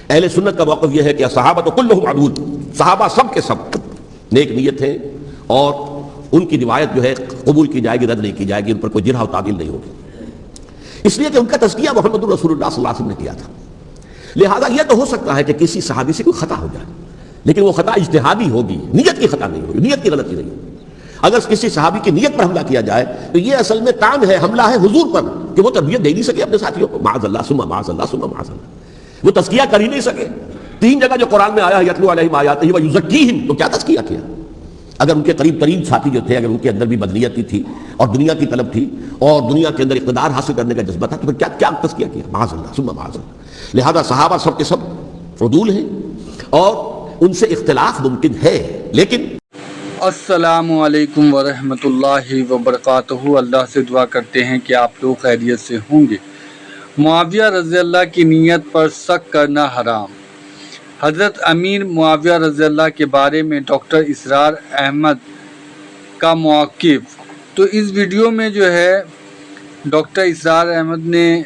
اہل سنت کا موقف یہ ہے کہ صحابہ کلہم عدول، صحابہ سب کے سب نیک نیت ہیں، اور ان کی روایت جو ہے قبول کی جائے گی، رد نہیں کی جائے گی، ان پر کوئی جرح و تعدیل نہیں ہوگی، اس لیے کہ ان کا تزکیہ محمد رسول اللہ صلی اللہ علیہ وسلم نے کیا تھا۔ لہذا یہ تو ہو سکتا ہے کہ کسی صحابی سے کوئی خطا ہو جائے، لیکن وہ خطا اجتہادی ہوگی، نیت کی خطا نہیں ہوگی، نیت کی غلطی نہیں ہوگی۔ اگر کسی صحابی کی نیت پر حملہ کیا جائے تو یہ اصل میں کام ہے، حملہ ہے حضور پر کہ وہ تربیت دے نہیں سکے اپنے ساتھیوں کو، معاذ اللہ ثم معاذ اللہ ثم معاذ اللہ، وہ تزکیہ کر ہی نہیں سکے۔ 3 جگہ جو قرآن میں آیا ہے یتلو علیہم آیاتہ ویزکیہم، تو کیا تزکیہ کیا؟ اگر ان کے قریب ترین ساتھی جو تھے، اگر ان کے اندر بھی بدنیت تھی اور دنیا کی طلب تھی اور دنیا کے اندر اقتدار حاصل کرنے کا جذبہ تھا، تو پھر کیا تزکیہ کیا؟ معاذ اللہ ثم معاذ اللہ۔ لہذا صحابہ سب کے سب عدول ہیں اور ان سے اختلاف ممکن ہے، لیکن السلام علیکم ورحمۃ اللہ وبرکاتہ۔ اللہ سے دعا کرتے ہیں کہ آپ لوگ خیریت سے ہوں گے۔ معاویہ رضی اللہ کی نیت پر شک کرنا حرام۔ حضرت امیر معاویہ رضی اللہ کے بارے میں ڈاکٹر اسرار احمد کا موقف۔ تو اس ویڈیو میں جو ہے ڈاکٹر اسرار احمد نے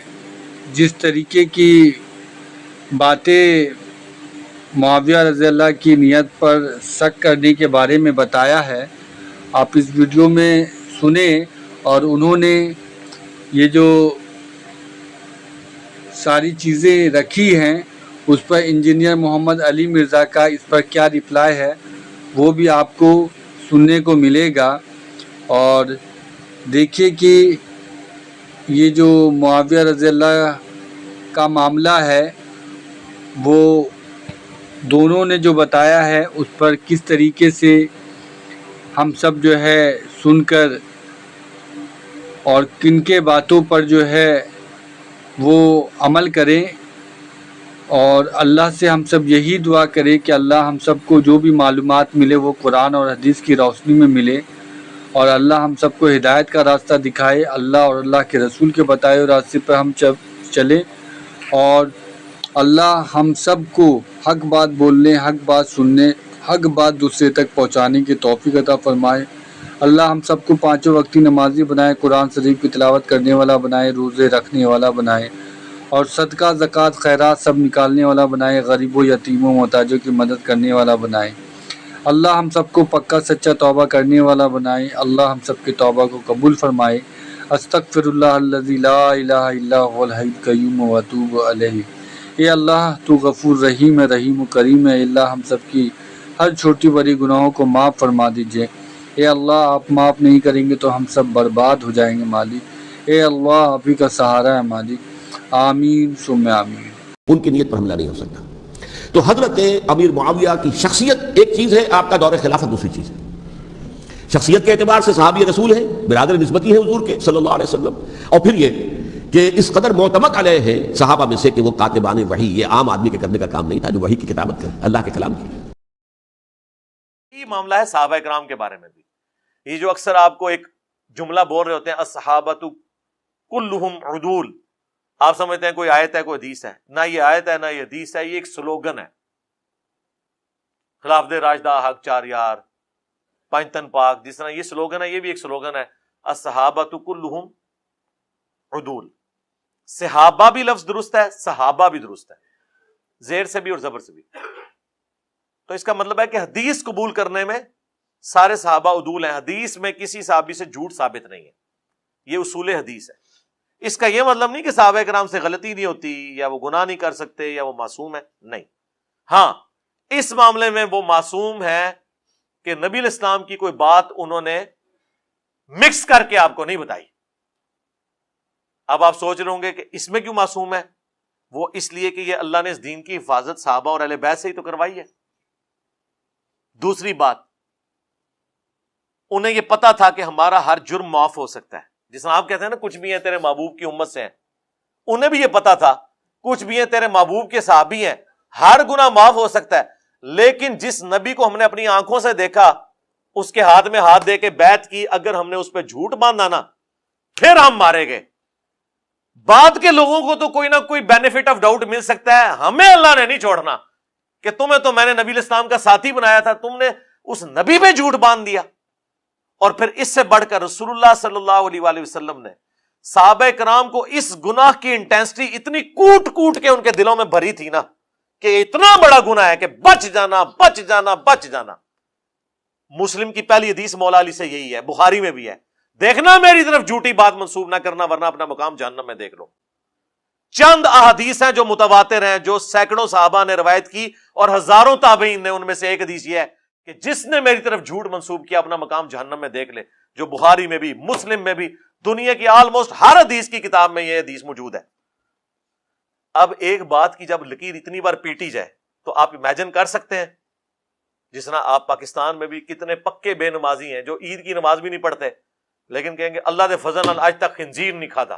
جس طریقے کی باتیں معاویہ رضی اللہ کی نیت پر شک کرنے کے بارے میں بتایا ہے، آپ اس ویڈیو میں سنیں، اور انہوں نے یہ جو ساری چیزیں رکھی ہیں اس پر انجینئر محمد علی مرزا کا اس پر کیا رپلائی ہے وہ بھی آپ کو سننے کو ملے گا۔ اور دیکھیے کہ یہ جو معاویہ رضی اللہ کا معاملہ ہے وہ دونوں نے جو بتایا ہے اس پر کس طریقے سے ہم سب جو ہے سن کر اور کن کے باتوں پر جو ہے وہ عمل کریں، اور اللہ سے ہم سب یہی دعا کریں کہ اللہ ہم سب کو جو بھی معلومات ملے وہ قرآن اور حدیث کی روشنی میں ملے، اور اللہ ہم سب کو ہدایت کا راستہ دکھائے، اللہ اور اللہ کے رسول کے بتائے ہوئے راستے پر ہم چلیں، اور اللہ ہم سب کو حق بات بولنے، حق بات سننے، حق بات دوسرے تک پہنچانے کی توفیق عطا فرمائے۔ اللہ ہم سب کو 5 وقتی نمازی بنائے، قرآن شریف کی تلاوت کرنے والا بنائے، روزے رکھنے والا بنائے، اور صدقہ زکوٰۃ خیرات سب نکالنے والا بنائے، غریبوں یتیموں محتاجوں کی مدد کرنے والا بنائے۔ اللہ ہم سب کو پکا سچا توبہ کرنے والا بنائے، اللہ ہم سب کے توبہ کو قبول فرمائے۔ استغفر اللہ الذی لا الہ الا هو الحی القیوم واتوب الیہ۔ اے اللہ تو غفور رحیم ہے، رحیم و کریم ہے، اللہ ہم سب کی ہر چھوٹی بڑی گناہوں کو معاف فرما دیجئے۔ اے اللہ آپ معاف نہیں کریں گے تو ہم سب برباد ہو جائیں گے مالک۔ اے اللہ آپ ہی کا سہارا ہے مالک، آمین ثم آمین۔ ان کی نیت پر حملہ نہیں ہو سکتا۔ تو حضرت امیر معاویہ کی شخصیت ایک چیز ہے، آپ کا دور خلافت دوسری چیز ہے۔ شخصیت کے اعتبار سے صحابی رسول ہیں، برادر نسبتی ہیں حضور کے صلی اللہ علیہ وسلم، اور پھر یہ کہ اس قدر معتمد علیہ ہے صحابہ میں سے کہ وہ کاتبان وحی، یہ عام آدمی کے کرنے کا کام نہیں تھا جو وحی کی کتابت کرے، اللہ کے کلام کی۔ یہ معاملہ ہے صحابہ کرام کے بارے میں بھی۔ یہ جو اکثر آپ کو ایک جملہ بول رہے ہوتے ہیں الصحابۃ کلہم عدول، آپ سمجھتے ہیں کوئی آیت ہے کوئی حدیث ہے، نہ یہ آیت ہے نہ یہ حدیث ہے، یہ ایک سلوگن ہے۔ خلافت راشدہ، حق چار یار، پنجتن پاک، جس طرح یہ سلوگن ہے یہ بھی ایک سلوگن ہے، الصحابۃ کلہم عدول۔ صحابہ بھی لفظ درست ہے، صحابہ بھی درست ہے، زیر سے بھی اور زبر سے بھی۔ تو اس کا مطلب ہے کہ حدیث قبول کرنے میں سارے صحابہ عدول ہیں، حدیث میں کسی صحابی سے جھوٹ ثابت نہیں ہے، یہ اصول حدیث ہے۔ اس کا یہ مطلب نہیں کہ صحابہ کرام سے غلطی نہیں ہوتی یا وہ گناہ نہیں کر سکتے یا وہ معصوم ہے، نہیں۔ ہاں اس معاملے میں وہ معصوم ہے کہ نبی علیہ السلام کی کوئی بات انہوں نے مکس کر کے آپ کو نہیں بتائی۔ اب آپ سوچ رہے ہوں گے کہ اس میں کیوں معصوم ہے؟ وہ اس لیے کہ یہ اللہ نے اس دین کی حفاظت صحابہ اور اہل بیت سے ہی تو کروائی ہے۔ دوسری بات، انہیں یہ پتا تھا کہ ہمارا ہر جرم معاف ہو سکتا ہے، جس طرح آپ کہتے ہیں نا کچھ بھی ہیں تیرے محبوب کی امت سے ہیں، انہیں بھی یہ پتا تھا کچھ بھی ہیں تیرے محبوب کے صحابی ہیں، ہر گناہ معاف ہو سکتا ہے، لیکن جس نبی کو ہم نے اپنی آنکھوں سے دیکھا، اس کے ہاتھ میں ہاتھ دے کے بیعت کی، اگر ہم نے اس پہ جھوٹ باندھا نا پھر ہم مارے گئے۔ بعد کے لوگوں کو تو کوئی نہ کوئی بینیفٹ آف ڈاؤٹ مل سکتا ہے، ہمیں اللہ نے نہیں چھوڑنا کہ تمہیں تو میں نے نبی علیہ السلام کا ساتھی بنایا تھا، تم نے اس نبی پہ جھوٹ باندھ دیا۔ اور پھر اس سے بڑھ کر رسول اللہ صلی اللہ علیہ وآلہ وسلم نے صحابہ کرام کو اس گناہ کی انٹینسٹی اتنی کوٹ کوٹ کے ان کے دلوں میں بھری تھی نا کہ اتنا بڑا گناہ ہے کہ بچ جانا بچ جانا بچ جانا. مسلم کی پہلی حدیث مولا علی سے یہی ہے, بخاری میں بھی ہے, دیکھنا میری طرف جھوٹی بات منسوب نہ کرنا ورنہ اپنا مقام جہنم میں دیکھ لو. چند احادیث ہیں جو متواتر ہیں, جو سینکڑوں صحابہ نے روایت کی اور ہزاروں تابعین نے, ان میں سے ایک حدیث یہ ہے کہ جس نے میری طرف جھوٹ منسوب کیا اپنا مقام جہنم میں دیکھ لے, جو بخاری میں بھی مسلم میں بھی دنیا کی آلموسٹ ہر حدیث کی کتاب میں یہ حدیث موجود ہے. اب ایک بات کی جب لکیر اتنی بار پیٹی جائے تو آپ امیجن کر سکتے ہیں, جس طرح آپ پاکستان میں بھی کتنے پکے بے نمازی ہیں جو عید کی نماز بھی نہیں پڑھتے لیکن کہیں گے اللہ دے فضل نال آج تک خنزیر نہیں کھاتا,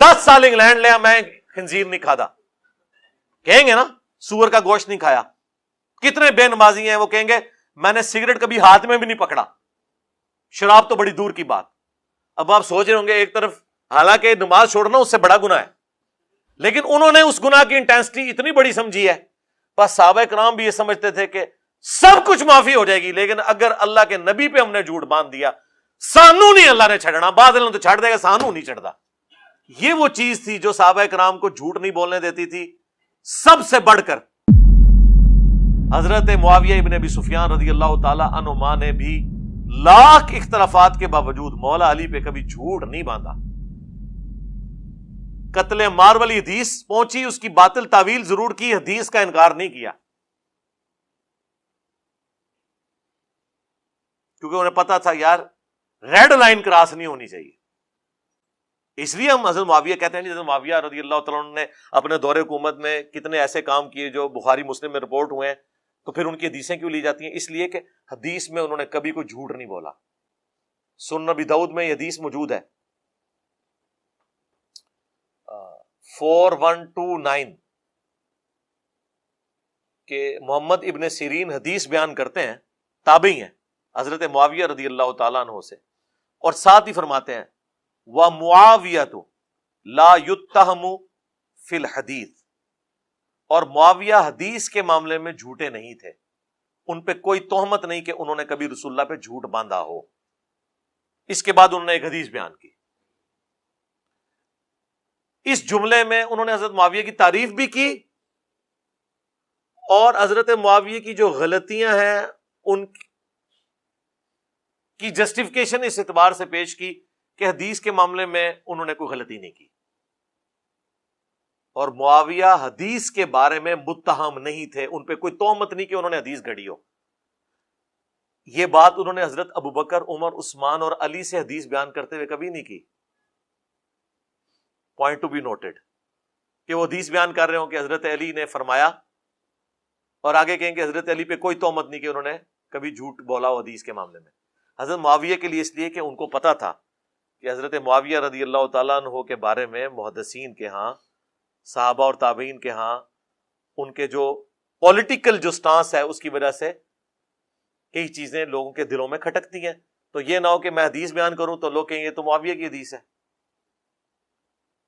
10 سال انگلینڈ لیا میں خنزیر نہیں کھاتا, کہیں گے نا سور کا گوشت نہیں کھایا. کتنے بے نمازی ہیں وہ کہیں گے میں نے سگریٹ کبھی ہاتھ میں بھی نہیں پکڑا, شراب تو بڑی دور کی بات. اب آپ سوچ رہے ہوں گے ایک طرف حالانکہ نماز چھوڑنا اس سے بڑا گناہ ہے, لیکن انہوں نے اس گناہ کی انٹینسٹی اتنی بڑی سمجھی ہے. بس صحابہ کرام بھی یہ سمجھتے تھے کہ سب کچھ معافی ہو جائے گی, لیکن اگر اللہ کے نبی پہ ہم نے جھوٹ باندھ دیا سانو نہیں اللہ نے چھڑنا, بعد تو چھڑ دے گا, سانو نہیں چڑھتا. یہ وہ چیز تھی جو صحابہ کرام کو جھوٹ نہیں بولنے دیتی تھی. سب سے بڑھ کر حضرت معاویہ ابن ابی سفیان رضی اللہ تعالی عنہما نے بھی لاکھ اختلافات کے باوجود مولا علی پہ کبھی جھوٹ نہیں باندھا. قتل عمار والی حدیث پہنچی, اس کی باطل تعویل ضرور کی, حدیث کا انکار نہیں کیا, کیونکہ انہیں پتا تھا یار ریڈ لائن کراس نہیں ہونی چاہیے. اس لیے ہم حضرت معاویہ کہتے ہیں, حضرت معاویہ رضی اللہ تعالیٰ عنہ نے اپنے دور حکومت میں کتنے ایسے کام کیے جو بخاری مسلم میں رپورٹ ہوئے ہیں, تو پھر ان کی حدیثیں کیوں لی جاتی ہیں؟ اس لیے کہ حدیث میں انہوں نے کبھی کوئی جھوٹ نہیں بولا. سنن ابی داؤد میں یہ حدیث موجود ہے 4129 کہ محمد ابن سیرین حدیث بیان کرتے ہیں, تابعی ہیں, حضرت معاویہ رضی اللہ تعالیٰ عنہ سے, اور ساتھ ہی فرماتے ہیں وَمُعَاوِيَةُ لَا يُتَّهَمُ فِي الْحَدِيثِ, اور معاویہ حدیث کے معاملے میں جھوٹے نہیں تھے, ان پہ کوئی تہمت نہیں کہ انہوں نے کبھی رسول اللہ پہ جھوٹ باندھا ہو. اس کے بعد انہوں نے ایک حدیث بیان کی, اس جملے میں انہوں نے حضرت معاویہ کی تعریف بھی کی اور حضرت معاویہ کی جو غلطیاں ہیں ان کی جسٹیفیکیشن اس اعتبار سے پیش کی کہ حدیث کے معاملے میں انہوں نے کوئی غلطی نہیں کی, اور معاویہ حدیث کے بارے میں متہم نہیں تھے, ان پہ کوئی تہمت نہیں کہ انہوں نے حدیث گھڑی ہو. یہ بات انہوں نے حضرت ابوبکر, عمر, عثمان اور علی سے حدیث بیان کرتے ہوئے کبھی نہیں کی. پوائنٹ ٹو بی نوٹڈ کہ وہ حدیث بیان کر رہے ہوں کہ حضرت علی نے فرمایا, اور آگے کہیں کہ حضرت علی پہ کوئی تہمت نہیں کہ انہوں نے کبھی جھوٹ بولا ہو حدیث کے معاملے میں. حضرت معاویہ کے لیے اس لیے کہ ان کو پتا تھا کہ حضرت معاویہ رضی اللہ تعالیٰ عنہ کے بارے میں محدثین کے ہاں, صحابہ اور تابعین کے ہاں, ان کے جو پولیٹیکل جو سٹانس ہے اس کی وجہ سے کئی چیزیں لوگوں کے دلوں میں کھٹکتی ہیں. تو یہ نہ ہو کہ میں حدیث بیان کروں تو لوگ کہیں یہ تو معاویہ کی حدیث ہے.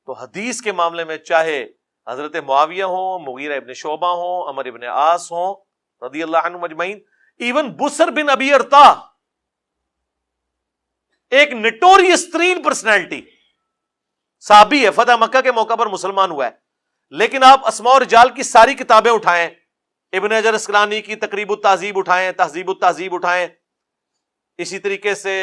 تو حدیث کے معاملے میں چاہے حضرت معاویہ ہوں, مغیرہ ابن شعبہ ہوں, عمر ابن عاص ہوں رضی اللہ عنہم اجمعین, ایون بسر بن ابی ارطا, ایک نٹوریس ترین پرسنالٹی, صحابی ہے, فتح مکہ کے موقع پر مسلمان ہوا ہے, لیکن آپ اسماء و رجال کی ساری کتابیں اٹھائیں, ابن حجر اسقلانی کی تقریب التہذیب اٹھائیں, تہذیب التہذیب اٹھائیں, اسی طریقے سے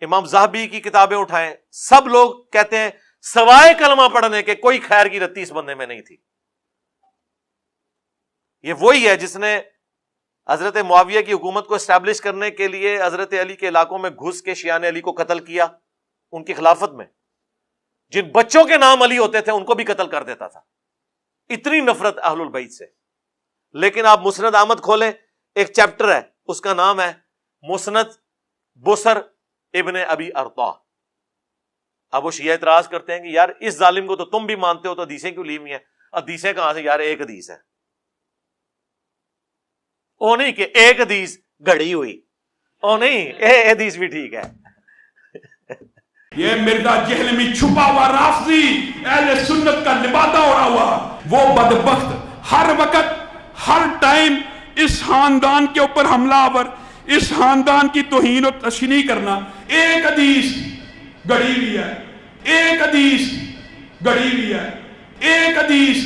امام ذہبی کی کتابیں اٹھائیں, سب لوگ کہتے ہیں سوائے کلمہ پڑھنے کے کوئی خیر کی رتی اس بندے میں نہیں تھی. یہ وہی ہے جس نے حضرت معاویہ کی حکومت کو اسٹیبلش کرنے کے لیے حضرت علی کے علاقوں میں گھس کے شیعان علی کو قتل کیا. ان کی خلافت میں جن بچوں کے نام علی ہوتے تھے ان کو بھی قتل کر دیتا تھا, اتنی نفرت اہل البیت سے. لیکن آپ مسند احمد کھولیں, ایک چیپٹر ہے اس کا نام ہے مسند بسر ابن ابی ارطا. اب وہ شیعہ اعتراض کرتے ہیں کہ یار اس ظالم کو تو تم بھی مانتے ہو, تو حدیثیں کیوں لی ہوئی ہیں؟ حدیثیں کہاں سے یار, ایک حدیث ہے. او نہیں کہ ایک حدیث گھڑی ہوئی, او نہیں, حدیث بھی ٹھیک ہے. یہ مرزا جہلمی چھپا ہوا رافضی اہل سنت کا لبادہ اڑا ہوا, وہ بدبخت ہر وقت ہر ٹائم اس خاندان کے اوپر حملہ آور, اس خاندان کی توہین و تشنیع کرنا. ایک حدیث گڑی ہوئی ہے, ایک حدیث گڑی ہوئی ہے, ایک حدیث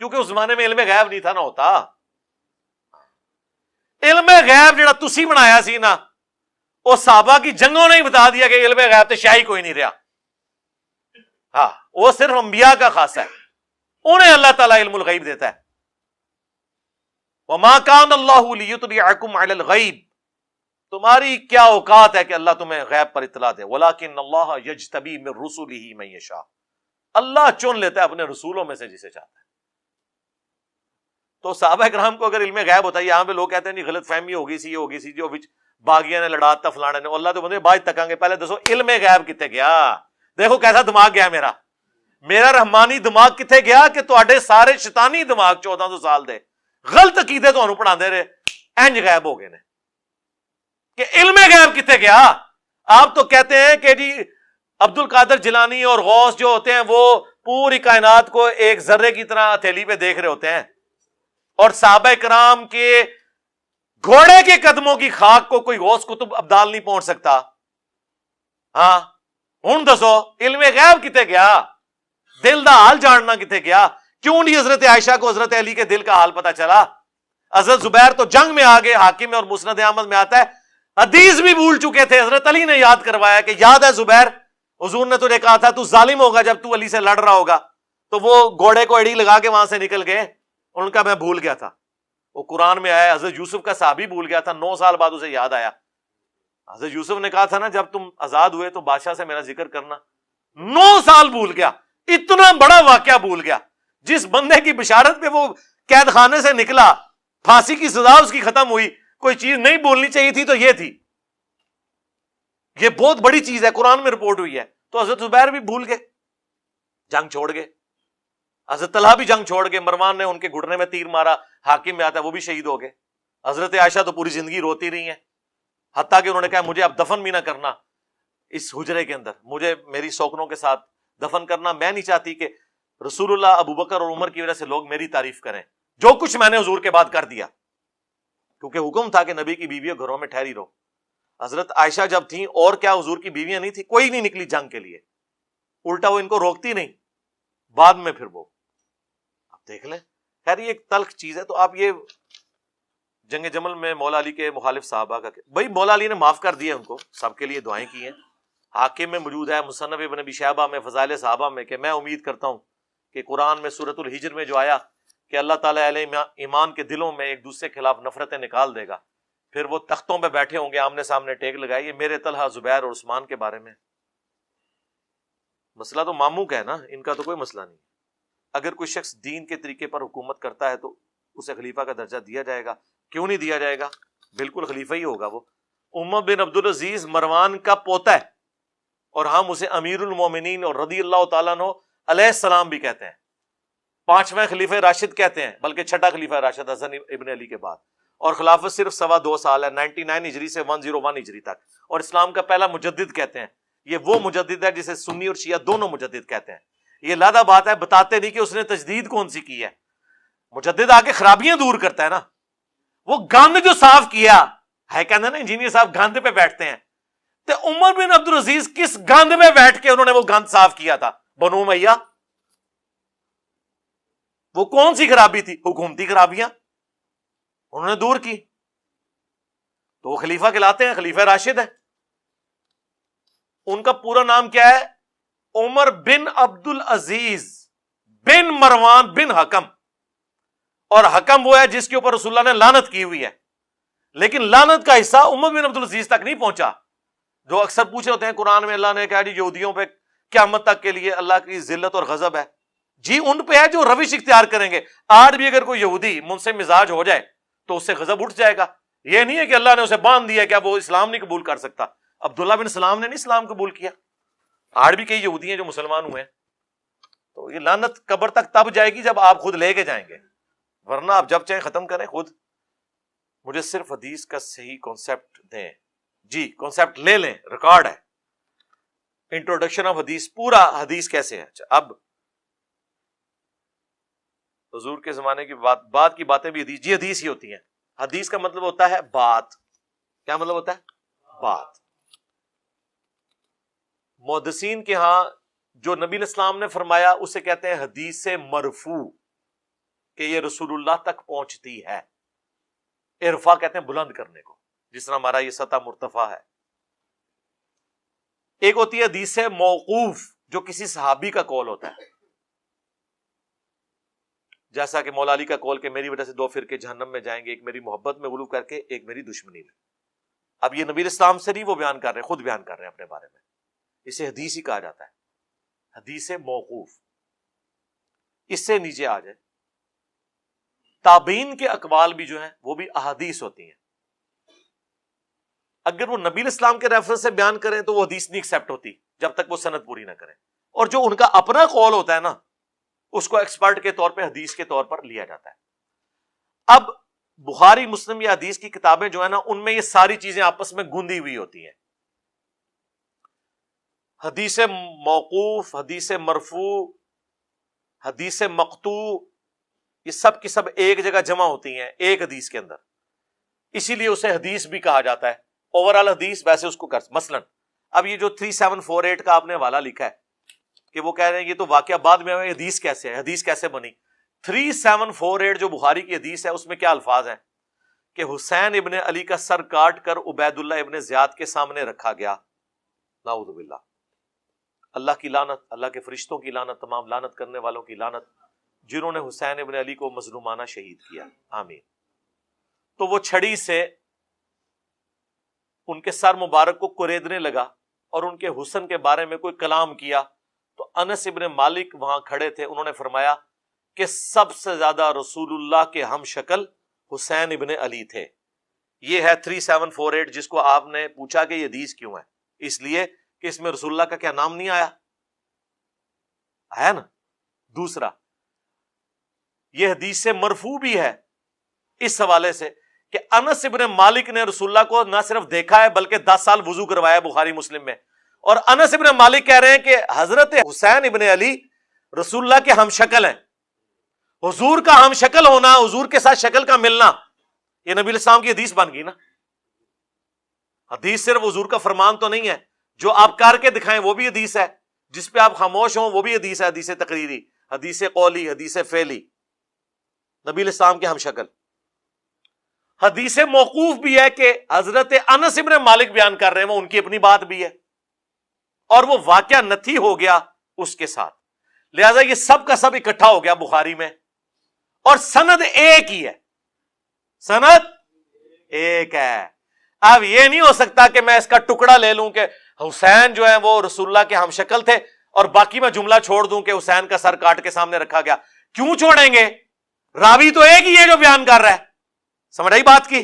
کیونکہ اس زمانے میں علم غیب نہیں تھا نہ ہوتا. علم غیب جڑا تسی بنایا سی نا وہ صحابہ کی جنگوں نے ہی بتا دیا کہ علم غیب تے شاہی کوئی نہیں رہا. ہاں وہ صرف انبیاء کا خاصہ ہے, انہیں اللہ تعالیٰ علم الغیب دیتا ہے. وما کان اللہ لیطلعکم علی الغیب, تمہاری کیا اوقات ہے کہ اللہ تمہیں غیب پر اطلاع دے. ولکن اللہ یجتبی من رسلہ من یشاء, اللہ چن لیتا ہے اپنے رسولوں میں سے جسے چاہتا ہے. تو صحابہ کرام کو اگر علم غیب ہوتا ہے, یہاں پہ لوگ کہتے ہیں نہیں غلط فہمی ہو گئی سی جو باغیاں نے لڑاتا فلانے نے, اللہ تو بندے باج تکاں گے, پہلے دسو علم غیب کتے گیا. دیکھو کیسا دماغ گیا میرا رحمانی دماغ کتے گیا کہ تواڈے سارے شیطانی دماغ 1400 سال دے غلط عقیدے تانوں پڑھاندے رہے انج غیب ہو گئے نے کہ علم غیب کتے گیا. آپ تو کہتے ہیں کہ جی عبد القادر جیلانی اور غوث جو ہوتے ہیں وہ پوری کائنات کو ایک ذرے کی طرح ہتھیلی پہ دیکھ رہے ہوتے ہیں, اور صحابہ کرام کے گھوڑے کے قدموں کی خاک کو کوئی غوث کتب ابدال نہیں پہنچ سکتا. ہاں ہن دسو علم غیب کتے گیا, دل دا حال جاننا کتے گیا. کیوں نہیں حضرت عائشہ کو حضرت علی کے دل کا حال پتا چلا؟ حضرت زبیر تو جنگ میں آگے, حاکم میں اور مسند احمد میں آتا ہے حدیث بھی بھول چکے تھے, حضرت علی نے یاد کروایا کہ یاد ہے زبیر, حضور نے تجھے کہا تھا تو ظالم ہوگا جب تو علی سے لڑ رہا ہوگا. تو وہ گھوڑے کو ایڑی لگا کے وہاں سے نکل گئے, ان کا میں بھول گیا تھا. وہ قرآن میں آیا, حضرت یوسف کا صحابی بھول گیا تھا, 9 سال بعد اسے یاد آیا. حضرت یوسف نے کہا تھا نا جب تم آزاد ہوئے تو بادشاہ سے میرا ذکر کرنا, 9 سال بھول گیا. اتنا بڑا واقعہ بھول گیا. جس بندے کی بشارت پہ وہ قید خانے سے نکلا, پھانسی کی سزا اس کی ختم ہوئی, کوئی چیز نہیں بولنی چاہیے تھی تو یہ تھی. یہ بہت بڑی چیز ہے, قرآن میں رپورٹ ہوئی ہے. تو حضرت زبیر بھی بھول گئے, جنگ چھوڑ گئے. حضرت طلحہ بھی جنگ چھوڑ گئے, مروان نے ان کے گھٹنے میں تیر مارا, حاکم میں آتا ہے وہ بھی شہید ہو گئے. حضرت عائشہ تو پوری زندگی روتی رہی ہیں, حتیٰ کہ انہوں نے کہا مجھے اب دفن بھی نہ کرنا اس حجرے کے اندر, مجھے میری سوکنوں کے ساتھ دفن کرنا, میں نہیں چاہتی کہ رسول اللہ, ابو بکر اور عمر کی وجہ سے لوگ میری تعریف کریں جو کچھ میں نے حضور کے بعد کر دیا, کیونکہ حکم تھا کہ نبی کی بیویوں گھروں میں ٹھہری رہو. حضرت عائشہ جب تھیں اور کیا حضور کی بیویاں نہیں تھی, کوئی نہیں نکلی جنگ کے لیے, الٹا وہ ان کو روکتی نہیں. بعد میں پھر وہ آپ دیکھ لیں. خیر یہ ایک تلخ چیز ہے. تو آپ یہ جنگ جمل میں مولا علی کے مخالف صحابہ کا, بھائی مولا علی نے معاف کر دیا ان کو, سب کے لیے دعائیں کی ہیں. حاکم میں موجود ہے, مصنف ابن ابی شیبہ میں, فضائل صحابہ میں, کہ میں امید کرتا ہوں کہ قرآن میں سورۃ الحجر میں جو آیا کہ اللہ تعالیٰ علیہ ایمان کے دلوں میں ایک دوسرے کے خلاف نفرتیں نکال دے گا, پھر وہ تختوں پہ بیٹھے ہوں گے آمنے سامنے ٹیک لگائے. یہ میرے طلحہ, زبیر اور عثمان کے بارے میں. مسئلہ تو ماموں کا ہے نا, ان کا تو کوئی مسئلہ نہیں. اگر کوئی شخص دین کے طریقے پر حکومت کرتا ہے تو اسے خلیفہ کا درجہ دیا جائے گا. کیوں نہیں دیا جائے گا؟ بالکل خلیفہ ہی ہوگا وہ. عمر بن عبدالعزیز مروان کا پوتا ہے, اور ہم اسے امیر المومنین اور رضی اللہ تعالیٰ عنہ علیہ السلام بھی کہتے ہیں, 5ویں خلیفہ راشد کہتے ہیں, بلکہ 6ٹا خلیفہ راشد حسن ابن علی کے بعد. اور خلافت صرف 2.25 سال ہے, 99 ہجری سے 101 ہجری تک. اور اسلام کا پہلا مجدد کہتے ہیں. یہ وہ مجدد ہے جسے سنی اور شیعہ دونوں مجدد کہتے ہیں. یہ علیحدہ بات ہے, بتاتے نہیں کہ اس نے تجدید کون سی کی ہے. مجدد آ کے خرابیاں دور کرتا ہے نا. وہ گند جو صاف کیا ہے, کہتے ہیں نا انجینئر صاحب گند پہ بیٹھتے ہیں, تو عمر بن عبدالعزیز کس گند میں بیٹھ کے انہوں نے وہ گند صاف کیا تھا؟ بنو امیہ. وہ کون سی خرابی تھی؟ حکومتی خرابیاں انہوں نے دور کی. تو وہ خلیفہ کہلاتے ہیں, خلیفہ راشد ہے. ان کا پورا نام کیا ہے؟ عمر بن عبدالعزیز بن مروان بن حکم. اور حکم وہ ہے جس کے اوپر رسول اللہ نے لعنت کی ہوئی ہے, لیکن لعنت کا حصہ عمر بن عبدالعزیز تک نہیں پہنچا. جو اکثر پوچھے ہوتے ہیں قرآن میں اللہ نے کہا جی یہودیوں پہ قیامت تک کے لیے اللہ کی ذلت اور غضب ہے. جی ان پہ ہے جو روش اختیار کریں گے. آج بھی اگر کوئی یہودی منصف مزاج ہو جائے تو اس سے غضب اٹھ جائے گا. یہ نہیں ہے کہ اللہ نے اسے باندھ دیا کہ اب وہ اسلام نہیں قبول کر سکتا. عبداللہ بن سلام نے نہیں اسلام قبول کیا. آج بھی کئی یہودی ہیں جو مسلمان ہوئے ہیں. تو یہ لعنت قبر تک تب جائے گی جب آپ خود لے کے جائیں گے, ورنہ آپ جب چاہیں ختم کریں خود. مجھے صرف حدیث کا صحیح کانسیپٹ دیں. جی کانسیپٹ لے لیں, ریکارڈ ہے. انٹروڈکشن آف حدیث, پورا حدیث کیسے ہے. اچھا, اب حضور کے زمانے کی بات کی باتیں بھی حدیث, جی حدیث ہی ہوتی ہیں. حدیث کا مطلب ہوتا ہے بات. کیا مطلب ہوتا ہے؟ بات. محدثین کے ہاں جو نبی علیہ السلام نے فرمایا اسے کہتے ہیں حدیث مرفوع. کہ یہ رسول اللہ تک پہنچتی ہے. ارفا کہتے ہیں بلند کرنے کو، جس طرح ہمارا یہ سطح مرتفع ہے. ایک ہوتی ہے حدیث موقوف، جو کسی صحابی کا قول ہوتا ہے، جیسا کہ مولا علی کا قول کہ میری وجہ سے 2 فرقے جہنم میں جائیں گے، ایک میری محبت میں غلو کر کے، ایک میری دشمنی میں. اب یہ نبی اسلام سے نہیں وہ بیان کر رہے ہیں، خود بیان کر رہے ہیں اپنے بارے میں. اسے حدیث ہی کہا جاتا ہے، حدیث موقوف. اس سے نیچے آ جائے تابعین کے اقوال بھی جو ہیں وہ بھی احادیث ہوتی ہیں. اگر وہ نبی اسلام کے ریفرنس سے بیان کریں تو وہ حدیث نہیں ایکسیپٹ ہوتی جب تک وہ سند پوری نہ کریں. اور جو ان کا اپنا قول ہوتا ہے نا، اس کو ایکسپرٹ کے طور پہ حدیث کے طور پر لیا جاتا ہے. اب بخاری مسلم یا حدیث کی کتابیں جو ہیں نا، ان میں یہ ساری چیزیں آپس میں گندی ہوئی ہوتی ہیں. حدیث موقوف، حدیث مرفوع، حدیث مقطوع، یہ سب کی سب ایک جگہ جمع ہوتی ہیں ایک حدیث کے اندر. اسی لیے اسے حدیث بھی کہا جاتا ہے، اوور آل حدیث. ویسے اس کو مثلا اب یہ جو 3748 کا آپ نے حوالہ لکھا ہے کہ وہ کہہ رہے ہیں یہ تو واقعہ بعد میں ہے، حدیث کیسے ہے، حدیث کیسے بنی. 3748 جو بخاری کی حدیث ہے، اس میں کیا الفاظ ہیں کہ حسین ابن علی کا سر کاٹ کر عبید اللہ ابن زیاد کے سامنے رکھا گیا. نعوذ باللہ. اللہ کی لعنت، اللہ کے فرشتوں کی لعنت، تمام لعنت کرنے والوں کی لعنت، جنہوں نے حسین ابن علی کو مظلومانہ شہید کیا. آمین. تو وہ چھڑی سے ان کے سر مبارک کو کریدنے لگا اور ان کے حسن کے بارے میں کوئی کلام کیا. تو انس ابن مالک وہاں کھڑے تھے، انہوں نے فرمایا کہ سب سے زیادہ رسول اللہ کے ہم شکل حسین ابن علی تھے. یہ ہے 3748 جس کو آپ نے پوچھا کہ یہ حدیث کیوں ہے. اس لیے کہ اس میں رسول اللہ کا کیا نام نہیں آیا نا. دوسرا، یہ حدیث سے مرفوع بھی ہے اس حوالے سے کہ انس ابن مالک نے رسول اللہ کو نہ صرف دیکھا ہے بلکہ 10 سال وضو کروایا بخاری مسلم میں. اور انس ابن مالک کہہ رہے ہیں کہ حضرت حسین ابن علی رسول اللہ کے ہم شکل ہیں. حضور کا ہم شکل ہونا، حضور کے ساتھ شکل کا ملنا، یہ نبی الاسلام کی حدیث بن گئی نا. حدیث صرف حضور کا فرمان تو نہیں ہے، جو آپ کر کے دکھائیں وہ بھی حدیث ہے، جس پہ آپ خاموش ہوں وہ بھی حدیث ہے. حدیث تقریری، حدیث قولی، حدیث فعلی، نبی الاسلام کے ہم شکل. حدیث موقوف بھی ہے کہ حضرت انس ابن مالک بیان کر رہے ہیں، وہ ان کی اپنی بات بھی ہے اور وہ واقعہ نتھی ہو گیا اس کے ساتھ. لہذا یہ سب کا سب اکٹھا ہو گیا بخاری میں، اور سند ایک ہی ہے، سند ایک ہے. اب یہ نہیں ہو سکتا کہ میں اس کا ٹکڑا لے لوں کہ حسین جو ہے وہ رسول اللہ کے ہم شکل تھے اور باقی میں جملہ چھوڑ دوں کہ حسین کا سر کاٹ کے سامنے رکھا گیا. کیوں چھوڑیں گے؟ راوی تو ایک ہی ہے جو بیان کر رہا ہے. سمجھ آئی بات کی؟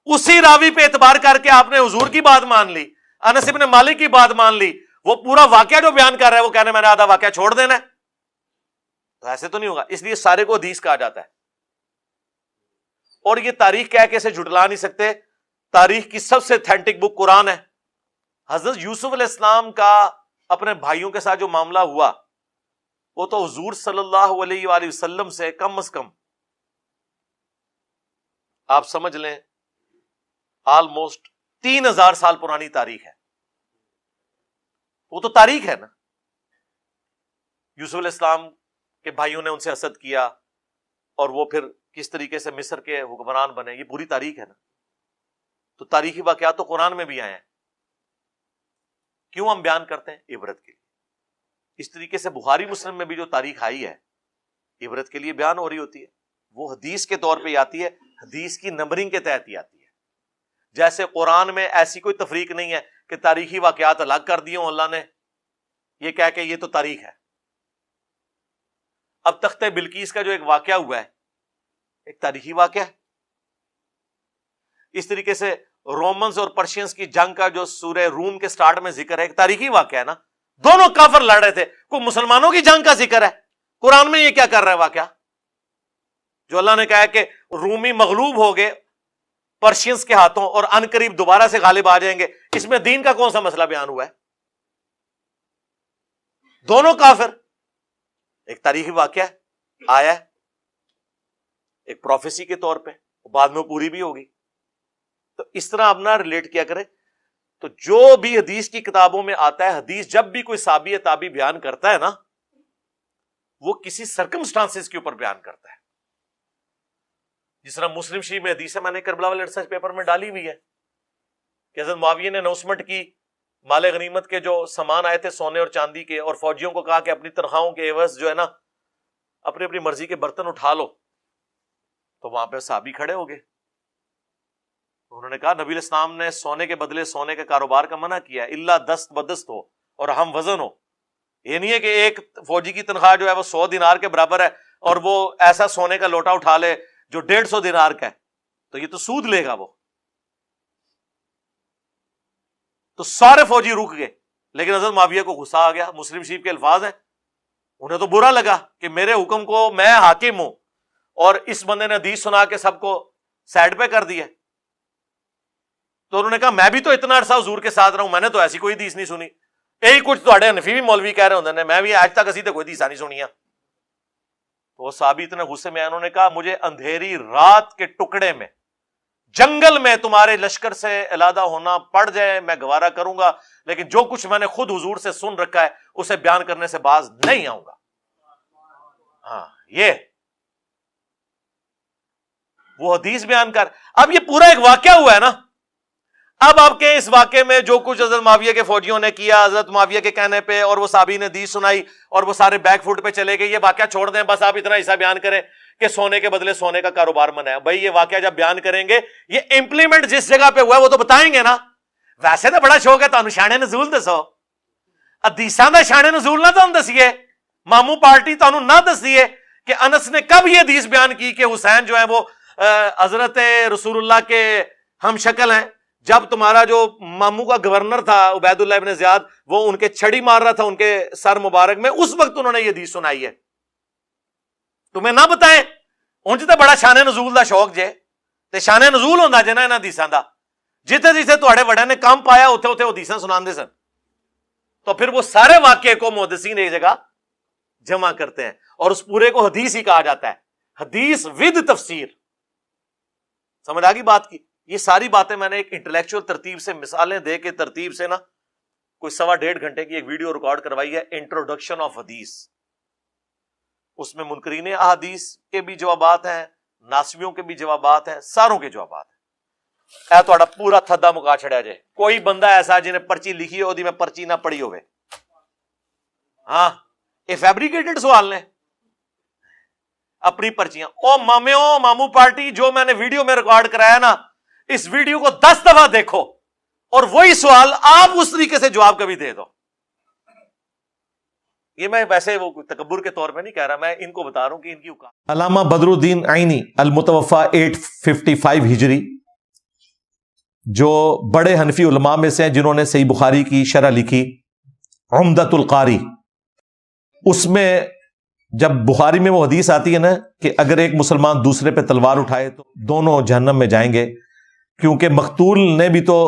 اسی راوی پہ اعتبار کر کے آپ نے حضور کی بات مان لی، انس ابن مالک کی بات مان لی. وہ پورا واقعہ جو بیان کر رہا ہے وہ کہنے میں نے آدھا واقعہ چھوڑ دینا ہے، تو ایسے تو نہیں ہوگا. اس لیے سارے کو حدیث کہا جاتا ہے. اور یہ تاریخ کہہ کے اسے جھٹلا نہیں سکتے. تاریخ کی سب سے اتھینٹک بک قرآن ہے. حضرت یوسف علیہ السلام کا اپنے بھائیوں کے ساتھ جو معاملہ ہوا، وہ تو حضور صلی اللہ علیہ وآلہ وسلم سے کم از کم آپ سمجھ لیں آلموسٹ 3000 سال پرانی تاریخ ہے. وہ تو تاریخ ہے نا. یوسف علیہ السلام کے بھائیوں نے ان سے حسد کیا اور وہ پھر کس طریقے سے مصر کے حکمران بنے، یہ پوری تاریخ ہے نا. تو تاریخی واقعات تو قرآن میں بھی آئے ہیں. کیوں ہم بیان کرتے ہیں؟ عبرت کے لیے. اس طریقے سے بخاری مسلم میں بھی جو تاریخ آئی ہے عبرت کے لیے بیان ہو رہی ہوتی ہے. وہ حدیث کے طور پہ آتی ہے، حدیث کی نمبرنگ کے تحت ہی آتی ہے. جیسے قرآن میں ایسی کوئی تفریق نہیں ہے کہ تاریخی واقعات الگ کر دیے ہوں اللہ نے، یہ کہہ کہ یہ تو تاریخ ہے. اب تخت بلقیس کا جو ایک واقعہ ہوا ہے، ایک تاریخی واقعہ ہے. اس طریقے سے رومنز اور پرشینز کی جنگ کا جو سورہ روم کے سٹارٹ میں ذکر ہے، ایک تاریخی واقعہ ہے نا. دونوں کافر لڑ رہے تھے، کوئی مسلمانوں کی جنگ کا ذکر ہے. قرآن میں یہ کیا کر رہا ہے واقعہ؟ جو اللہ نے کہا ہے کہ رومی مغلوب ہو گئے پرشینز کے ہاتھوں اور ان قریب دوبارہ سے غالب آ جائیں گے، اس میں دین کا کون سا مسئلہ بیان ہوا ہے؟ دونوں کافر. ایک تاریخی واقعہ آیا ہے، ایک پروفیسی کے طور پہ، بعد میں پوری بھی ہوگی. تو اس طرح اپنا ریلیٹ کیا کرے. تو جو بھی حدیث کی کتابوں میں آتا ہے، حدیث جب بھی کوئی صحابی تابعی بیان کرتا ہے نا، وہ کسی سرکمسٹانسز کے اوپر بیان کرتا ہے. جس طرح مسلم شریف میں حدیث ہے، میں نے کربلا والے ریسرچ پیپر میں ڈالی ہوئی ہے کہ حضرت معاویہ نے اناؤنسمنٹ کی مال غنیمت کے جو سامان آئے تھے سونے اور چاندی کے، اور فوجیوں کو کہا کہ اپنی تنخواہوں کے عوض جو ہے نا اپنی اپنی مرضی کے برتن اٹھا لو، تو وہاں پہ صحابی کھڑے ہو گئے. انہوں نے کہا نبی علیہ السلام نے سونے کے بدلے سونے کے کاروبار کا منع کیا ہے، الا دست بدست ہو اور ہم وزن ہو. یہ نہیں ہے کہ ایک فوجی کی تنخواہ جو ہے وہ 100 دینار کے برابر ہے اور وہ ایسا سونے کا لوٹا اٹھا لے جو 150 دینار کا ہے، تو یہ تو سود لے گا وہ. تو سارے فوجی رک گئے، لیکن حضرت معاویہ کو غصہ آ گیا. مسلم شریف کے الفاظ ہیں، انہیں تو برا لگا کہ میرے حکم کو میں حاکم ہوں اور اس بندے نے حدیث سنا کے سب کو سائڈ پہ کر دیا. تو انہوں نے کہا میں بھی تو اتنا عرصہ حضور کے ساتھ رہا ہوں، میں نے تو ایسی کوئی حدیث نہیں سنی. یہی کچھ تھوڑے حنفی بھی مولوی کہہ رہے ہوندے نے، میں بھی آج تک اسی تے کوئی حدیث نہیں سنی. تو وہ صحابی اتنے غصے میں آئے، انہوں نے کہا مجھے اندھیری رات کے ٹکڑے میں جنگل میں تمہارے لشکر سے علیحدہ ہونا پڑ جائے میں گوارا کروں گا، لیکن جو کچھ میں نے خود حضور سے سن رکھا ہے اسے بیان کرنے سے باز نہیں آؤں گا. ہاں یہ وہ حدیث بیان کر. اب یہ پورا ایک واقعہ ہوا ہے نا. اب آپ کے اس واقعے میں جو کچھ حضرت معاویہ کے فوجیوں نے کیا حضرت معاویہ کے کہنے پہ، اور وہ صحابی نے حدیث سنائی اور وہ سارے بیک فوٹ پہ چلے گئے، یہ واقعہ چھوڑ دیں، بس آپ اتنا حصہ بیان کریں کہ سونے کے بدلے سونے کا کاروبار منع ہے. بھائی یہ واقعہ جب بیان کریں گے، یہ امپلیمنٹ جس جگہ پہ ہوا ہے وہ تو بتائیں گے نا. ویسے تو بڑا شوق ہے تانوں شان نزول دسو، حدیثاں دا شان نزول نہ تانوں دسیے، ماموں پارٹی تانوں نہ دسیے کہ انس نے کب یہ حدیث بیان کی کہ حسین جو ہے وہ حضرت رسول اللہ کے ہم شکل ہیں. جب تمہارا جو ماموں کا گورنر تھا عبید اللہ ابن زیاد، وہ ان کے چھڑی مار رہا تھا ان کے سر مبارک میں، اس وقت انہوں نے یہ حدیث سنائی ہے. تمہیں نہ بتائیں انج تے بڑا شان نزول دا شوق جے، تے شان نزول ہوندا جے نا انہاں حدیثاں دا. جتھے جتھے تواڈے وڈیاں نے کام پایا اوتھے اوتھے حدیثاں سناندے سن. تو پھر وہ سارے واقعے کو محدثین ایک جگہ جمع کرتے ہیں اور اس پورے کو حدیث ہی کہا جاتا ہے. حدیث ود تفسیر. سمجھ آ گئی بات کی؟ یہ ساری باتیں میں نے ایک انٹلیکچوئل ترتیب سے مثالیں دے کے ترتیب سے نا کوئی 1.5 گھنٹے کی ایک ویڈیو ریکارڈ کروائی ہے، انٹروڈکشن آف حدیث. اس میں منکرین احادیث کے بھی جوابات ہیں، ناسبیوں کے بھی جوابات ہیں، ساروں کے جوابات ہیں. اے تہاڈا پورا تھدا مکا چھڑیا جائے. کوئی بندہ ایسا جنہیں پرچی لکھی ہو دی میں پرچی نہ پڑھی ہوئے. ہاں یہ فیبریکیٹڈ سوال نے اپنی پرچیاں. او ماموں پارٹی جو میں نے ویڈیو میں ریکارڈ کرایا نا، اس ویڈیو کو 10 دفعہ دیکھو اور وہی سوال آپ اس طریقے سے جواب کبھی دے دو. یہ میں ویسے وہ تکبر کے طور پہ نہیں کہہ رہا، میں ان کو بتا رہا ہوں کہ ان کی اوقات. علامہ بدر الدین عینی المتوفا 855 ہجری، جو بڑے حنفی علماء میں سے ہیں جنہوں نے صحیح بخاری کی شرح لکھی عمدۃ القاری، اس میں جب بخاری میں وہ حدیث آتی ہے نا کہ اگر ایک مسلمان دوسرے پہ تلوار اٹھائے تو دونوں جہنم میں جائیں گے، کیونکہ مقتول نے بھی تو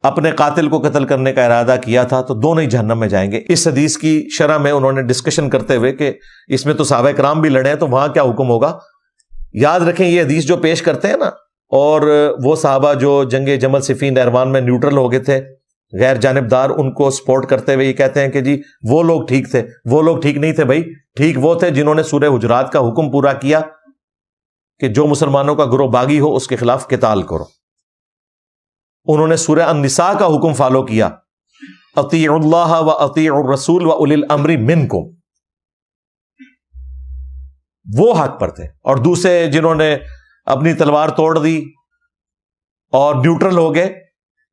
اپنے قاتل کو قتل کرنے کا ارادہ کیا تھا، تو دونوں ہی جہنم میں جائیں گے. اس حدیث کی شرح میں انہوں نے ڈسکشن کرتے ہوئے کہ اس میں تو صحابہ کرام بھی لڑے ہیں تو وہاں کیا حکم ہوگا. یاد رکھیں یہ حدیث جو پیش کرتے ہیں نا، اور وہ صحابہ جو جنگ جمل صفین نہروان میں نیوٹرل ہو گئے تھے، غیر جانبدار، ان کو سپورٹ کرتے ہوئے یہ کہتے ہیں کہ جی وہ لوگ ٹھیک تھے. وہ لوگ ٹھیک نہیں تھے بھائی، ٹھیک وہ تھے جنہوں نے سورہ حجرات کا حکم پورا کیا کہ جو مسلمانوں کا گروہ باغی ہو اس کے خلاف قتال کرو. انہوں نے سورہ النساء کا حکم فالو کیا، اطیعوا اللہ و اطیعوا الرسول و اولی الامر منکم. وہ حق پر تھے. اور دوسرے جنہوں نے اپنی تلوار توڑ دی اور نیوٹرل ہو گئے.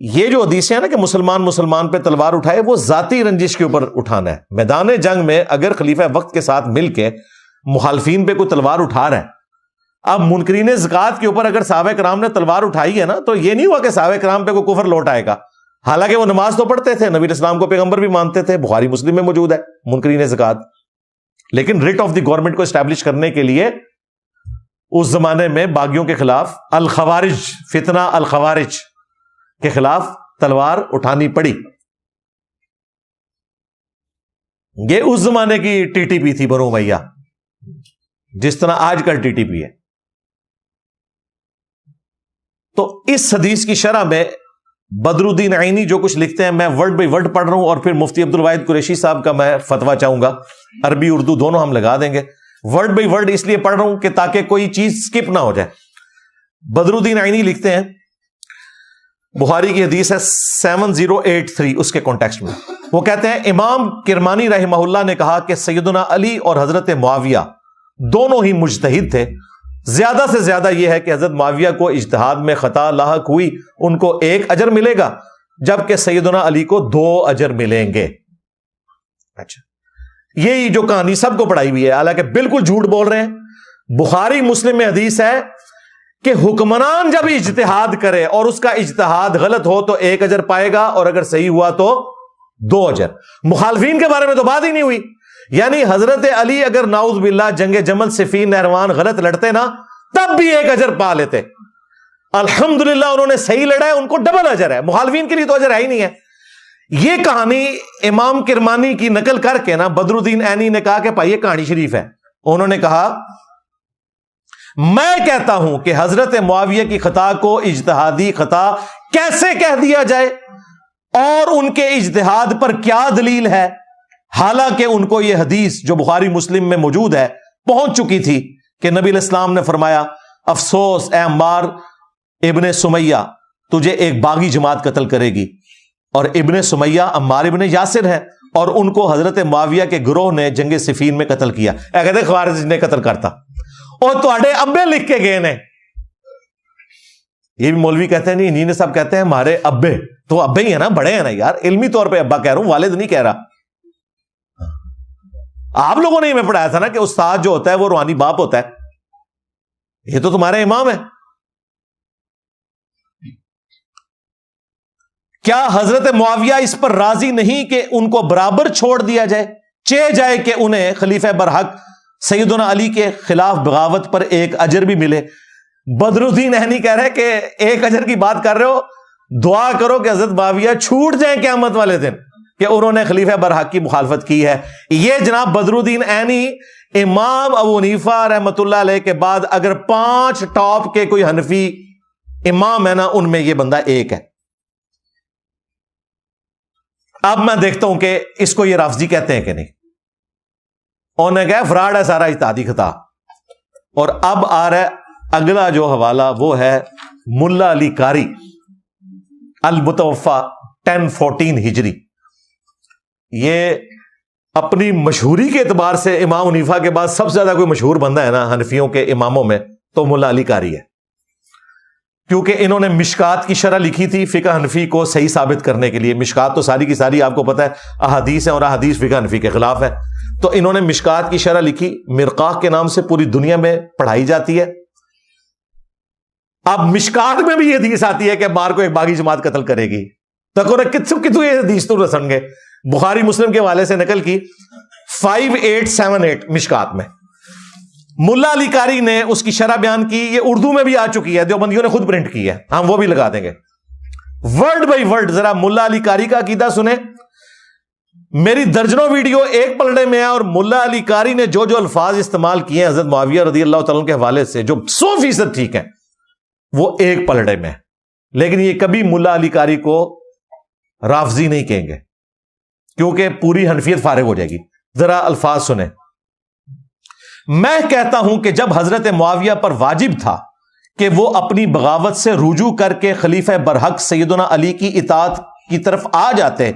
یہ جو حدیثیں ہیں نا کہ مسلمان پہ تلوار اٹھائے، وہ ذاتی رنجش کے اوپر اٹھانا ہے. میدان جنگ میں اگر خلیفہ وقت کے ساتھ مل کے مخالفین پہ کوئی تلوار اٹھا رہا ہے، اب منکرین زکات کے اوپر اگر صحابہ کرام نے تلوار اٹھائی ہے نا، تو یہ نہیں ہوا کہ صحابہ کرام پہ کوئی کفر لوٹ آئے گا. حالانکہ وہ نماز تو پڑھتے تھے، نبی اسلام کو پیغمبر بھی مانتے تھے، بخاری مسلم میں موجود ہے منکرین زکات. لیکن ریٹ آف دی گورنمنٹ کو اسٹیبلش کرنے کے لیے اس زمانے میں باغیوں کے خلاف الخوارج، فتنہ الخوارج کے خلاف تلوار اٹھانی پڑی. یہ اس زمانے کی ٹی ٹی پی تھی بنو امیہ، جس طرح آج کل ٹی ٹی پی ہے. تو اس حدیث کی شرح میں بدر الدین عینی جو کچھ لکھتے ہیں، میں ورڈ بائی ورڈ پڑھ رہا ہوں، اور پھر مفتی عبد الواحد قریشی صاحب کا میں فتویٰ چاہوں گا، عربی اردو دونوں ہم لگا دیں گے. ورڈ بائی ورڈ اس لیے پڑھ رہا ہوں کہ تاکہ کوئی چیز سکپ نہ ہو جائے. بدر الدین عینی لکھتے ہیں، بخاری کی حدیث ہے 7083 اس کے کانٹیکسٹ میں، وہ کہتے ہیں امام کرمانی رحمہ اللہ نے کہا کہ سیدنا علی اور حضرت معاویہ دونوں ہی مجتہد تھے، زیادہ سے زیادہ یہ ہے کہ حضرت معاویہ کو اجتہاد میں خطا لاحق ہوئی، ان کو 1 اجر ملے گا، جبکہ سیدنا علی کو 2 اجر ملیں گے۔ اچھا، یہی جو کہانی سب کو پڑھائی ہوئی ہے، حالانکہ بالکل جھوٹ بول رہے ہیں۔ بخاری مسلم میں حدیث ہے کہ حکمران جب اجتہاد کرے اور اس کا اجتہاد غلط ہو تو 1 اجر پائے گا، اور اگر صحیح ہوا تو 2 اجر۔ مخالفین کے بارے میں تو بات ہی نہیں ہوئی، یعنی حضرت علی اگر نعوذ باللہ جنگ جمل صفین نہروان غلط لڑتے نا، تب بھی 1 اجر پا لیتے۔ الحمدللہ انہوں نے صحیح لڑا ہے، ان کو ڈبل اجر ہے، مخالفین کے لیے تو اجر ہے ہی نہیں ہے۔ یہ کہانی امام کرمانی کی نقل کر کے نا بدر الدین عینی نے کہا کہ بھائی یہ کہانی شریف ہے۔ انہوں نے کہا میں کہتا ہوں کہ حضرت معاویہ کی خطا کو اجتہادی خطا کیسے کہہ دیا جائے، اور ان کے اجتہاد پر کیا دلیل ہے، حالانکہ ان کو یہ حدیث جو بخاری مسلم میں موجود ہے پہنچ چکی تھی کہ نبی علیہ السلام نے فرمایا افسوس اے عمار ابن سمیہ، تجھے ایک باغی جماعت قتل کرے گی، اور ابن سمیہ عمار ابن یاسر ہے، اور ان کو حضرت معاویہ کے گروہ نے جنگ صفین میں قتل کیا۔ کہتے خوارج نے قتل کرتا، اور تواڈے ابے لکھ کے گئے نے۔ یہ بھی مولوی کہتے ہیں نہیں، انہی نے سب کہتے ہیں ہمارے ابے، تو ابے ہی ہے نا، بڑے ہیں نا یار، علمی طور پہ ابا کہہ رہا ہوں، والد نہیں کہہ رہا۔ آپ لوگوں نے ہمیں پڑھایا تھا نا کہ استاد جو ہوتا ہے وہ روحانی باپ ہوتا ہے، یہ تو تمہارے امام ہے۔ کیا حضرت معاویہ اس پر راضی نہیں کہ ان کو برابر چھوڑ دیا جائے، چہ جائے کہ انہیں خلیفہ برحق سیدنا علی کے خلاف بغاوت پر 1 اجر بھی ملے؟ بدر الدین عینی کہہ رہے کہ 1 اجر کی بات کر رہے ہو، دعا کرو کہ حضرت معاویہ چھوٹ جائیں قیامت والے دن کہ انہوں نے خلیفہ برحق کی مخالفت کی ہے۔ یہ جناب بدر الدین عینی امام ابو حنیفہ رحمۃ اللہ علیہ کے بعد اگر 5 ٹاپ کے کوئی حنفی امام ہے نا، ان میں یہ بندہ ایک ہے۔ اب میں دیکھتا ہوں کہ اس کو یہ رافضی کہتے ہیں کہ نہیں۔ انہوں نے کہا فراڈ ہے سارا، اجتہادی خطا۔ اور اب آ رہا ہے اگلا جو حوالہ، وہ ہے ملا علی قاری المتوفا 1014 ہجری۔ یہ اپنی مشہوری کے اعتبار سے امام حنیفہ کے بعد سب سے زیادہ کوئی مشہور بندہ ہے نا حنفیوں کے اماموں میں، تو ملا علی قاری ہے، کیونکہ انہوں نے مشکات کی شرح لکھی تھی فقہ حنفی کو صحیح ثابت کرنے کے لیے۔ مشکات تو ساری کی ساری آپ کو پتہ ہے احادیث ہیں، اور احادیث فقہ حنفی کے خلاف ہے، تو انہوں نے مشکات کی شرح لکھی، مرقاہ کے نام سے پوری دنیا میں پڑھائی جاتی ہے۔ اب مشکات میں بھی یہ حدیث آتی ہے کہ مار کو ایک باغی جماعت قتل کرے گی، تو کتوں یہ حدیث تو رسن گے؟ بخاری مسلم کے حوالے سے نقل کی 5878 مشکات میں۔ ملا علی قاری نے اس کی شرح بیان کی، یہ اردو میں بھی آ چکی ہے، دیوبندیوں نے خود پرنٹ کی ہے، ہم وہ بھی لگا دیں گے ورڈ بائی ورڈ۔ ذرا ملا علی قاری کا عقیدہ سنیں، میری درجنوں ویڈیو ایک پلڑے میں ہے، اور ملا علی قاری نے جو جو الفاظ استعمال کیے ہیں حضرت معاویہ رضی اللہ تعالیٰ کے حوالے سے جو 100% ٹھیک ہیں، وہ ایک پلڑے میں۔ لیکن یہ کبھی ملا علی قاری کو رافضی نہیں کہیں گے، کیونکہ پوری حنفیت فارغ ہو جائے گی۔ ذرا الفاظ سنیں۔ میں کہتا ہوں کہ جب حضرت معاویہ پر واجب تھا کہ وہ اپنی بغاوت سے رجوع کر کے خلیفہ برحق سیدنا علی کی اطاعت کی طرف آ جاتے،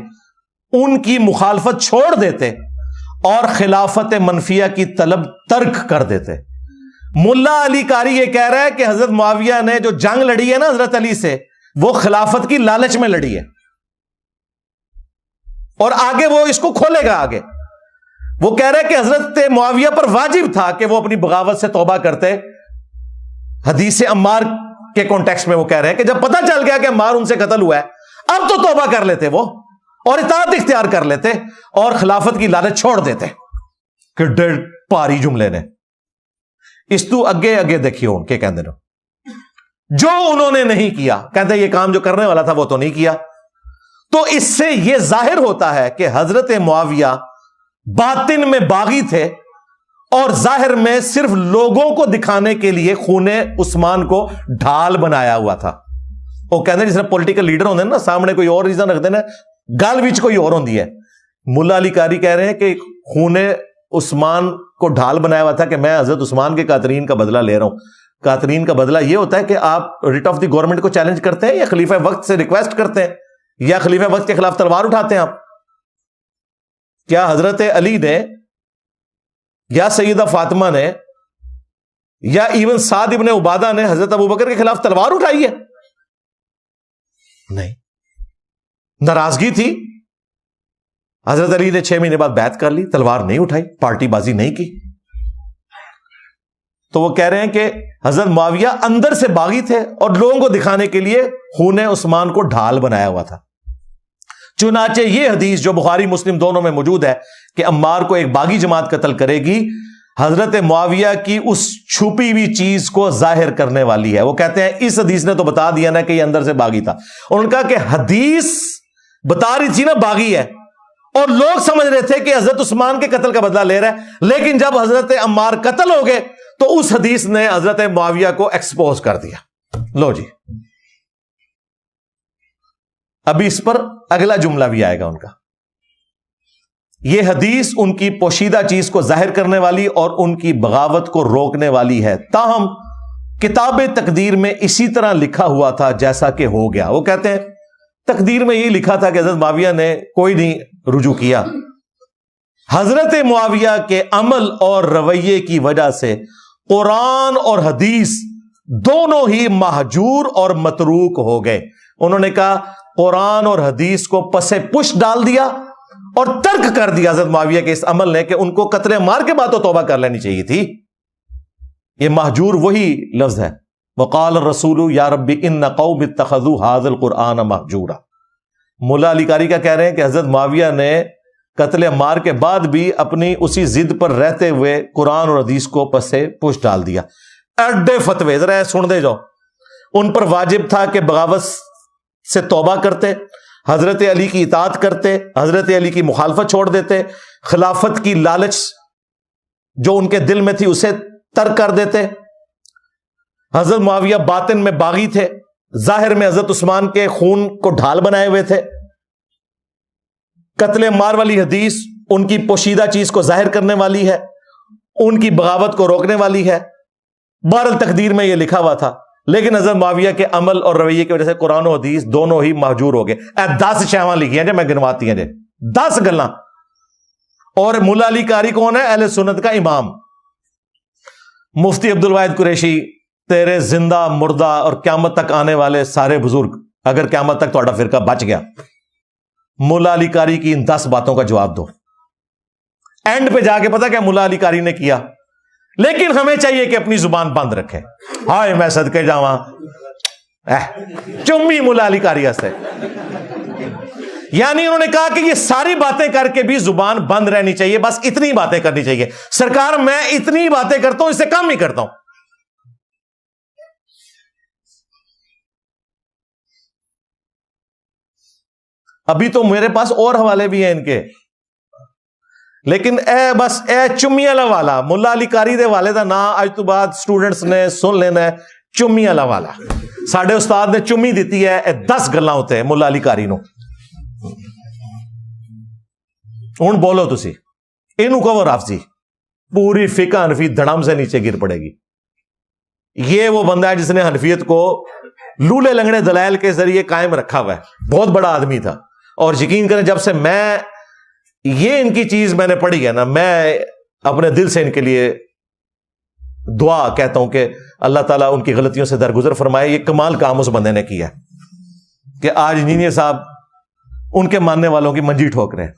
ان کی مخالفت چھوڑ دیتے اور خلافت منفیہ کی طلب ترک کر دیتے۔ ملا علی قاری یہ کہہ رہا ہے کہ حضرت معاویہ نے جو جنگ لڑی ہے نا حضرت علی سے، وہ خلافت کی لالچ میں لڑی ہے، اور آگے وہ اس کو کھولے گا۔ آگے وہ کہہ رہے کہ حضرت معاویہ پر واجب تھا کہ وہ اپنی بغاوت سے توبہ کرتے۔ حدیث عمار کے کانٹیکسٹ میں وہ کہہ رہے ہیں کہ جب پتہ چل گیا کہ عمار ان سے قتل ہوا ہے، اب تو توبہ کر لیتے وہ، اور اطاعت اختیار کر لیتے، اور خلافت کی لالچ چھوڑ دیتے۔ کہ ڈیڑھ پاری جملے نے اس تو اگے اگے دیکھیے ان کے کہندے جو انہوں نے نہیں کیا، کہتے یہ کام جو کرنے والا تھا وہ تو نہیں کیا۔ تو اس سے یہ ظاہر ہوتا ہے کہ حضرت معاویہ باطن میں باغی تھے، اور ظاہر میں صرف لوگوں کو دکھانے کے لیے خون عثمان کو ڈھال بنایا ہوا تھا۔ وہ کہتے ہیں جس طرح پولیٹیکل لیڈر ہوتے ہیں نا، سامنے کوئی اور ریزن رکھتے ہیں، گل وچ کوئی اور ہوندی ہے۔ ملا علی قاری کہہ رہے ہیں کہ خون عثمان کو ڈھال بنایا ہوا تھا کہ میں حضرت عثمان کے قاتلین کا بدلہ لے رہا ہوں۔ قاتلین کا بدلہ یہ ہوتا ہے کہ آپ ریٹ آف دی گورنمنٹ کو چیلنج کرتے ہیں یا خلیفہ وقت سے ریکویسٹ کرتے ہیں یا خلیفہ وقت کے خلاف تلوار اٹھاتے ہیں آپ؟ کیا حضرت علی نے یا سیدہ فاطمہ نے یا ایون سعد ابن عبادہ نے حضرت ابوبکر کے خلاف تلوار اٹھائی ہے؟ نہیں. ناراضگی تھی, حضرت علی نے 6 مہینے بعد بیعت کر لی, تلوار نہیں اٹھائی, پارٹی بازی نہیں کی. تو وہ کہہ رہے ہیں کہ حضرت معاویہ اندر سے باغی تھے اور لوگوں کو دکھانے کے لیے خون عثمان کو ڈھال بنایا ہوا تھا. چنانچہ یہ حدیث جو بخاری مسلم دونوں میں موجود ہے کہ عمار کو ایک باغی جماعت قتل کرے گی, حضرت معاویہ کی اس چھپی ہوئی چیز کو ظاہر کرنے والی ہے. وہ کہتے ہیں اس حدیث نے تو بتا دیا نا کہ یہ اندر سے باغی تھا. اور ان کا کہ حدیث بتا رہی تھی نا باغی ہے, اور لوگ سمجھ رہے تھے کہ حضرت عثمان کے قتل کا بدلہ لے رہا ہے, لیکن جب حضرت عمار قتل ہو گئے تو اس حدیث نے حضرت معاویہ کو ایکسپوز کر دیا. لو جی, ابھی اس پر اگلا جملہ بھی آئے گا ان کا. یہ حدیث ان کی پوشیدہ چیز کو ظاہر کرنے والی اور ان کی بغاوت کو روکنے والی ہے, تاہم کتاب تقدیر میں اسی طرح لکھا ہوا تھا جیسا کہ ہو گیا. وہ کہتے ہیں تقدیر میں یہی لکھا تھا کہ حضرت معاویہ نے کوئی نہیں رجوع کیا. حضرت معاویہ کے عمل اور رویے کی وجہ سے قرآن اور حدیث دونوں ہی مہجور اور متروک ہو گئے. انہوں نے کہا قرآن اور حدیث کو پسے پش ڈال دیا اور ترک کر دیا حضرت معاویہ کے اس عمل نے کہ ان کو قتل مار کے بعد تو توبہ کر لینی چاہیے تھی. یہ مہجور وہی لفظ ہے. وقال الرسول یا رب ان قوم اتخذوا هذا القرآن مہجورا. مولا علی قاری کا کہہ رہے ہیں کہ حضرت معاویہ نے قتل مار کے بعد بھی اپنی اسی ضد پر رہتے ہوئے قرآن اور حدیث کو پسے پش ڈال دیا. ایڈے فتوے ذرا سن دے جاؤ. ان پر واجب تھا کہ بغاوت سے توبہ کرتے, حضرت علی کی اطاعت کرتے, حضرت علی کی مخالفت چھوڑ دیتے, خلافت کی لالچ جو ان کے دل میں تھی اسے ترک کر دیتے. حضرت معاویہ باطن میں باغی تھے, ظاہر میں حضرت عثمان کے خون کو ڈھال بنائے ہوئے تھے. قتل مار والی حدیث ان کی پوشیدہ چیز کو ظاہر کرنے والی ہے, ان کی بغاوت کو روکنے والی ہے. بہرحال تقدیر میں یہ لکھا ہوا تھا, لیکن حضرت معاویہ کے عمل اور رویے کی وجہ سے قرآن و حدیث دونوں ہی مہجور ہو گئے. 10 شیواں لکھی ہیں جو میں گنواتی ہیں 10 گلاں. اور مولا علی قاری کون ہے؟ اہل سنت کا امام. مفتی عبد الواحد قریشی, تیرے زندہ مردہ اور قیامت تک آنے والے سارے بزرگ, اگر قیامت تک تھوڑا فرقہ بچ گیا, مولا علی قاری کی ان 10 باتوں کا جواب دو. اینڈ پہ جا کے پتا کیا مولا علی قاری نے کیا؟ لیکن ہمیں چاہیے کہ اپنی زبان بند رکھیں. ہائے میں صدقے جاواں چمی مولا علی قاری سے. یعنی انہوں نے کہا کہ یہ ساری باتیں کر کے بھی زبان بند رہنی چاہیے, بس اتنی باتیں کرنی چاہیے. سرکار میں اتنی باتیں کرتا ہوں, اس سے کم ہی کرتا ہوں. ابھی تو میرے پاس اور حوالے بھی ہیں ان کے, لیکن بس چمی والا مولا علی قاری دے والے دا نا اج تو بعد سٹوڈنٹس نے سن لینا ہے. چمی والا ساڈے استاد نے چمی دیتی ہے. 10 گلاں ہوتے ہیں مولا علی قاری نو. ہن بولو تسی اینو کہو رافضی, پوری فقہ حنفی دھڑم سے نیچے گر پڑے گی. یہ وہ بندہ ہے جس نے حنفیت کو لولے لنگڑے دلائل کے ذریعے قائم رکھا ہوا ہے. بہت بڑا آدمی تھا, اور یقین کریں جب سے میں یہ ان کی چیز میں نے پڑھی ہے نا, میں اپنے دل سے ان کے لیے دعا کہتا ہوں کہ اللہ تعالیٰ ان کی غلطیوں سے درگزر فرمائے. یہ کمال کام اس بندے نے کیا کہ آج انجینئر صاحب ان کے ماننے والوں کی منجی ٹھوک رہے ہیں.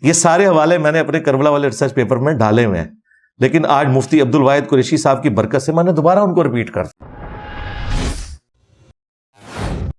یہ سارے حوالے میں نے اپنے کربلا والے ریسرچ پیپر میں ڈالے ہوئے ہیں, لیکن آج مفتی عبد الواحد قریشی صاحب کی برکت سے میں نے دوبارہ ان کو ریپیٹ کر دیا.